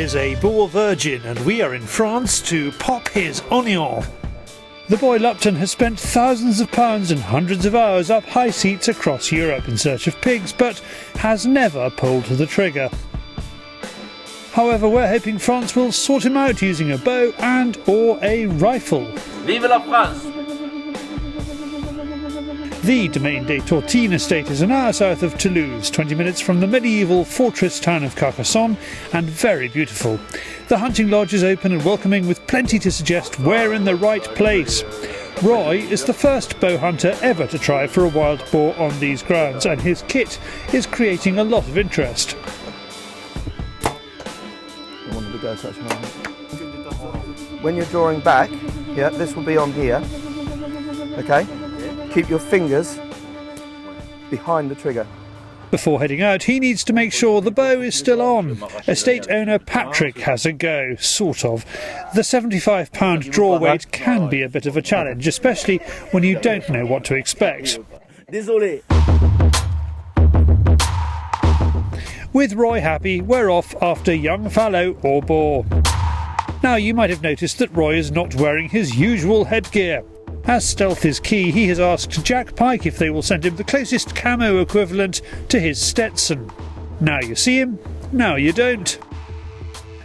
is a Boar virgin and we are in France to pop his oignon. The boy Lupton has spent thousands of pounds and hundreds of hours up high seats across Europe in search of pigs, but has never pulled the trigger. However, we're hoping France will sort him out using a bow and or a rifle. Vive la France! The Domaine des Tortines estate is an hour south of Toulouse, 20 minutes from the medieval fortress town of Carcassonne, and very beautiful. The hunting lodge is open and welcoming with plenty to suggest we're in the right place. Roy is the first bow hunter ever to try for a wild boar on these grounds, and his kit is creating a lot of interest. When you're drawing back, yeah, this will be on here, okay? Keep your fingers behind the trigger. Before heading out, he needs to make sure the bow is still on. Estate owner Patrick has a go, sort of. The £75 draw weight can be a bit of a challenge, especially when you don't know what to expect. Désolé. With Roy happy, we're off after young fallow or boar. Now, you might have noticed that Roy is not wearing his usual headgear. As stealth is key, he has asked Jack Pike if they will send him the closest camo equivalent to his Stetson. Now you see him, now you don't.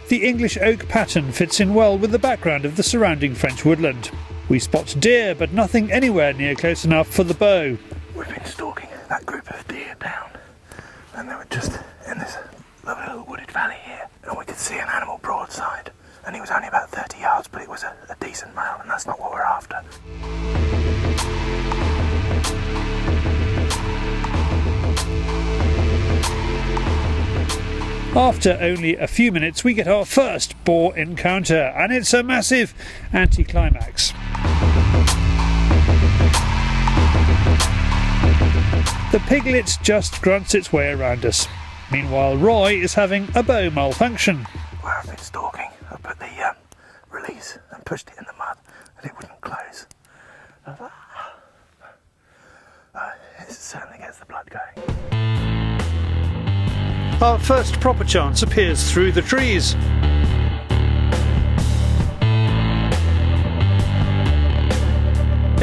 The English oak pattern fits in well with the background of the surrounding French woodland. We spot deer, but nothing anywhere near close enough for the bow. We've been stalking that group of deer down, and they were just in this lovely little wooded valley here, and we could see an animal broadside. And he was only about 30 yards, but it was a decent male, and that's not what we're after. After only a few minutes, we get our first boar encounter, and it's a massive anticlimax. The piglet just grunts its way around us. Meanwhile, Roy is having a bow malfunction. Where I've been stalking, I put the release and pushed it in the mud, and it wouldn't close. I was like, it certainly gets the blood going. Our first proper chance appears through the trees.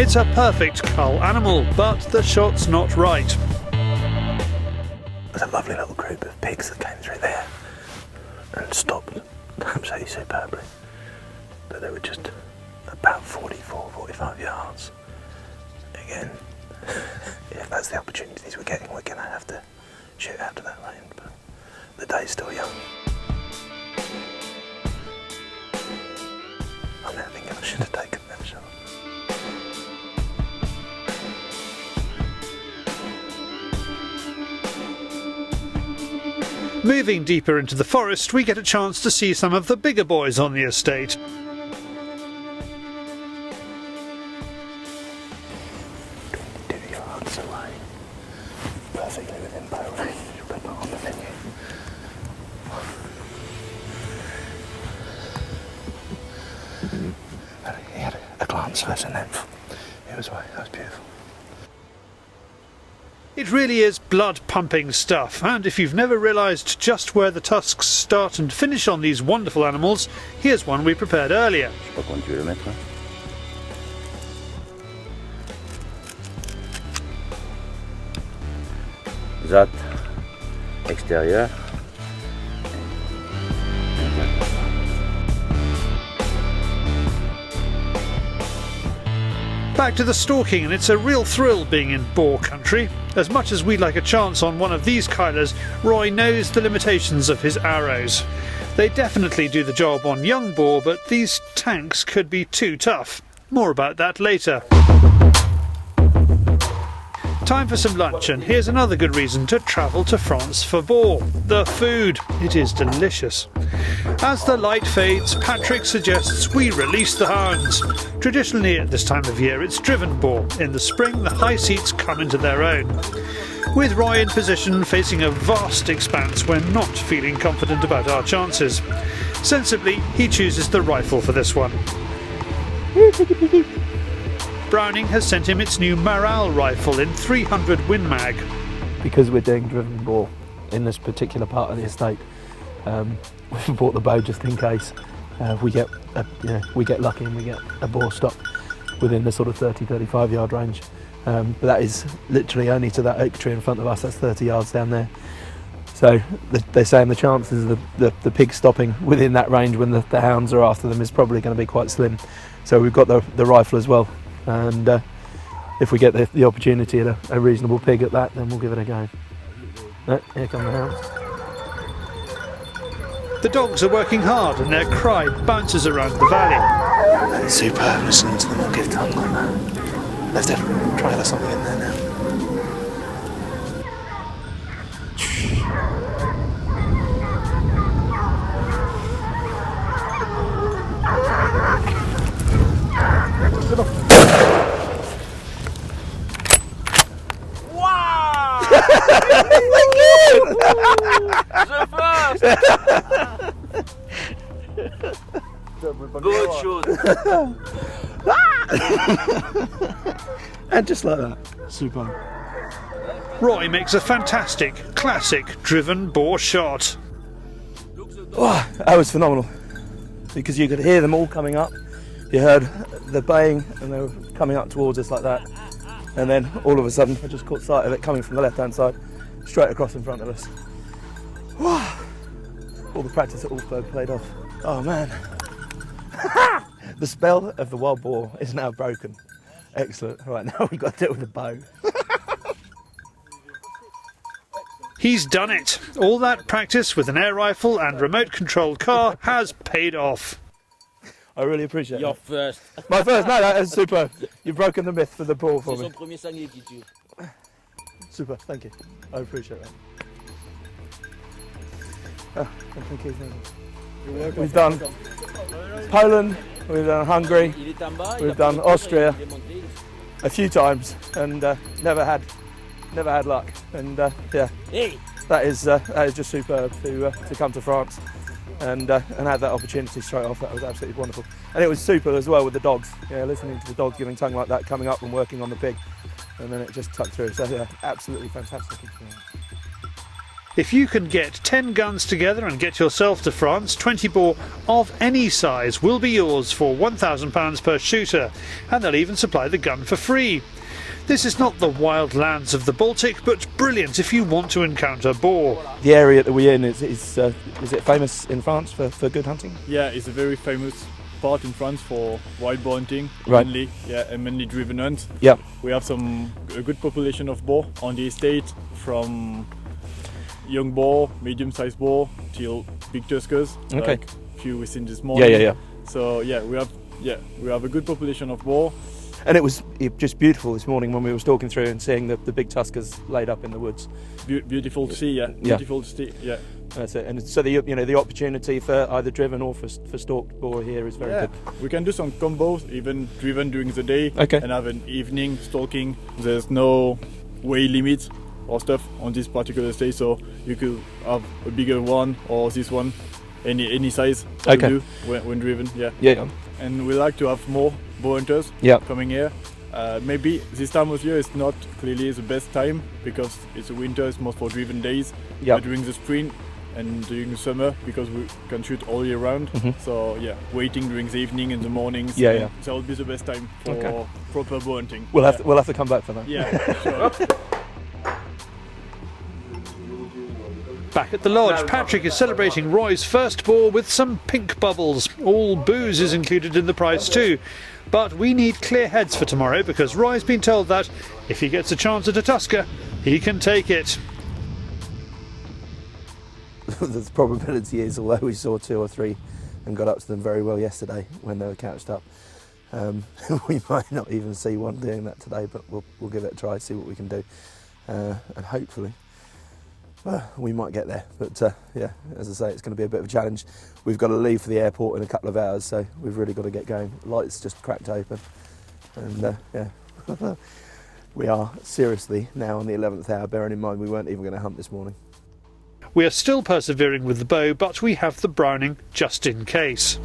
It's a perfect cull animal, but the shot's not right. There's a lovely little group of pigs that came through there and stopped absolutely superbly. But they were just about 45 yards. Again, if that's the opportunities we're getting, we're going to have to shoot out to that lane, but the day's still young. I'm now thinking I should have taken that shot. Moving deeper into the forest, we get a chance to see some of the bigger boys on the estate. 22 yards away, perfectly within bow range, but not on the menu. He had a glance first and then it was away. That was beautiful. It really is blood-pumping stuff, and if you've never realised just where the tusks start and finish on these wonderful animals, here's one we prepared earlier. Zat, extérieur. Back to the stalking, and it's a real thrill being in boar country. As much as we'd like a chance on one of these kylers, Roy knows the limitations of his arrows. They definitely do the job on young boar, but these tanks could be too tough. More about that later. Time for some lunch, and here's another good reason to travel to France for boar. The food. It is delicious. As the light fades, Patrick suggests we release the hounds. Traditionally at this time of year, it's driven boar. In the spring, the high seats come into their own. With Roy in position, facing a vast expanse, we're not feeling confident about our chances. Sensibly, he chooses the rifle for this one. Browning has sent him its new Maral rifle in 300 Win Mag. Because we're doing driven boar in this particular part of the estate, We've bought the bow just in case we get lucky and we get a boar stop within the sort of 30-35 yard range. But that is literally only to that oak tree in front of us. That's 30 yards down there. So they're saying the chances of the pig stopping within that range when the hounds are after them is probably going to be quite slim. So we've got the rifle as well, and if we get the opportunity at a reasonable pig at that, then we'll give it a go. Here come the hounds. The dogs are working hard and their cry bounces around the valley. Superb, listening to them all give tongue like that. Let's try there's something in there now. Wow! The first! Good shoot. And just like that, super. Roy makes a fantastic, classic driven boar shot. Oh, that was phenomenal, because you could hear them all coming up. You heard the baying and they were coming up towards us like that, and then all of a sudden I just caught sight of it coming from the left hand side straight across in front of us. All the practice at also played off. Oh man. The spell of the wild boar is now broken. Excellent. Right, now we've got to do it with a bow. He's done it. All that practice with an air rifle and remote controlled car has paid off. I really appreciate Your it. first. My first, no, that is super. You've broken the myth for the boar for C'est me. son premier sanglier qui tue. Super, thank you. I appreciate that. Thank you. You're welcome. We've done Poland, we've done Hungary, Il est en bas, we've il a done pris le Austria il est monté. a few times, and never had luck. And yeah, Hey! that is just superb to come to France and have that opportunity straight off. That was absolutely wonderful, and it was super as well with the dogs. Yeah, listening to the dogs giving tongue like that, coming up and working on the pig, and then it just tucked through. So yeah, absolutely fantastic experience. If you can get 10 guns together and get yourself to France, 20 boar of any size will be yours for £1,000 per shooter, and they'll even supply the gun for free. This is not the wild lands of the Baltic, but brilliant if you want to encounter boar. The area that we're in is it famous in France for good hunting? Yeah, it's a very famous part in France for wild boar hunting, Right. mainly, and mainly driven hunt. Yeah. We have a good population of boar on the estate, from young boar, medium-sized boar, till big tuskers. Okay. Like few we seen this morning. Yeah. So we have a good population of boar. And it was just beautiful this morning when we were stalking through and seeing the big tuskers laid up in the woods. Beautiful to see, Beautiful to see, yeah. That's it. And so the opportunity for either driven or for stalked boar here is very good. We can do some combos, even driven during the day, Okay. and have an evening stalking. There's no weight limit or stuff on this particular stage, so you could have a bigger one or this one, any size to Okay. do when driven. Yeah. And we like to have more bow hunters coming here. Maybe this time of year is not clearly the best time because it's a winter, it's more for driven days. Yeah. But during the spring and during the summer, because we can shoot all year round. So waiting during the evening and the mornings. Yeah. That would be the best time for Okay. proper bow hunting. We'll have to come back for that. Yeah, sure. Back at the lodge, Patrick is celebrating Roy's first boar with some pink bubbles. All booze is included in the price too. But we need clear heads for tomorrow because Roy's been told that if he gets a chance at a tusker, he can take it. The probability is, although we saw 2 or 3 and got up to them very well yesterday when they were couched up, we might not even see one doing that today, but we'll give it a try, see what we can do, and hopefully we might get there. But as I say, it's going to be a bit of a challenge. We've got to leave for the airport in a couple of hours, so we've really got to get going. Lights just cracked open, and we are seriously now on the 11th hour, bearing in mind we weren't even going to hunt this morning. We are still persevering with the bow, but we have the Browning just in case.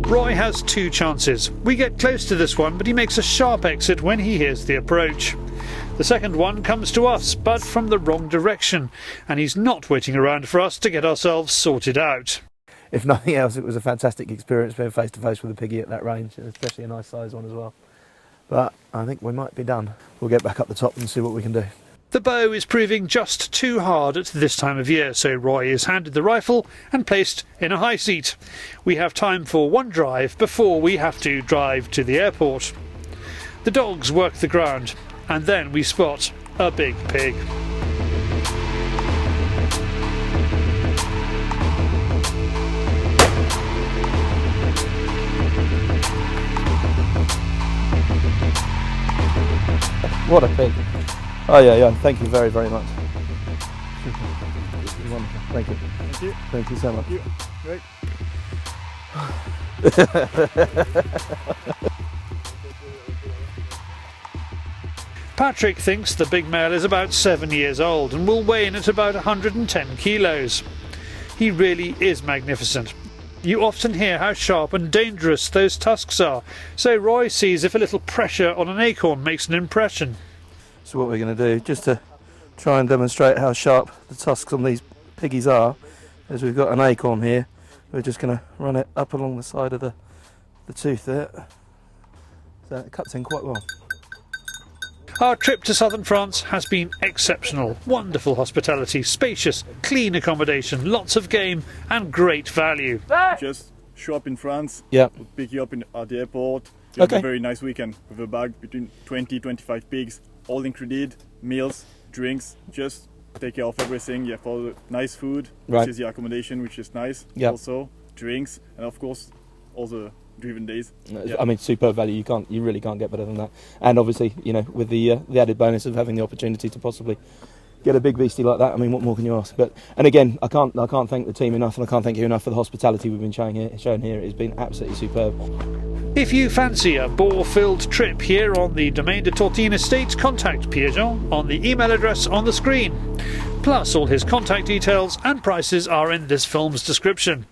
Roy has two chances. We get close to this one, but he makes a sharp exit when he hears the approach. The second one comes to us, but from the wrong direction, and he's not waiting around for us to get ourselves sorted out. If nothing else, it was a fantastic experience being face to face with a piggy at that range, especially a nice size one as well. But I think we might be done. We'll get back up the top and see what we can do. The bow is proving just too hard at this time of year, so Roy is handed the rifle and placed in a high seat. We have time for one drive before we have to drive to the airport. The dogs work the ground, and then we spot a big pig. What a pig. Oh yeah, thank you very, very much. Wonderful. Thank you. Thank you. Thank you so much. Thank you. Great. Patrick thinks the big male is about 7 years old and will weigh in at about 110 kilos. He really is magnificent. You often hear how sharp and dangerous those tusks are, so Roy sees if a little pressure on an acorn makes an impression. So what we're going to do, just to try and demonstrate how sharp the tusks on these piggies are, is we've got an acorn here. We're just going to run it up along the side of the tooth there. So it cuts in quite well. Our trip to southern France has been exceptional. Wonderful hospitality, spacious, clean accommodation, lots of game and great value. Just show up in France. Yeah. We'll pick you up at the airport. You have Okay. a very nice weekend with a bag between 20-25 pigs, all included, meals, drinks, just take care of everything. You have all the nice food, Right. which is the accommodation, which is nice. Yeah. Also, drinks, and of course, all the driven days. Yeah. I mean, superb value. You really can't get better than that. And obviously, you know, with the added bonus of having the opportunity to possibly get a big beastie like that. I mean, what more can you ask? But and again, I can't thank the team enough, and I can't thank you enough for the hospitality we've been shown here. It has been absolutely superb. If you fancy a boar-filled trip here on the Domaine de Tortine estate, contact Pierre-Jean on the email address on the screen. Plus, all his contact details and prices are in this film's description.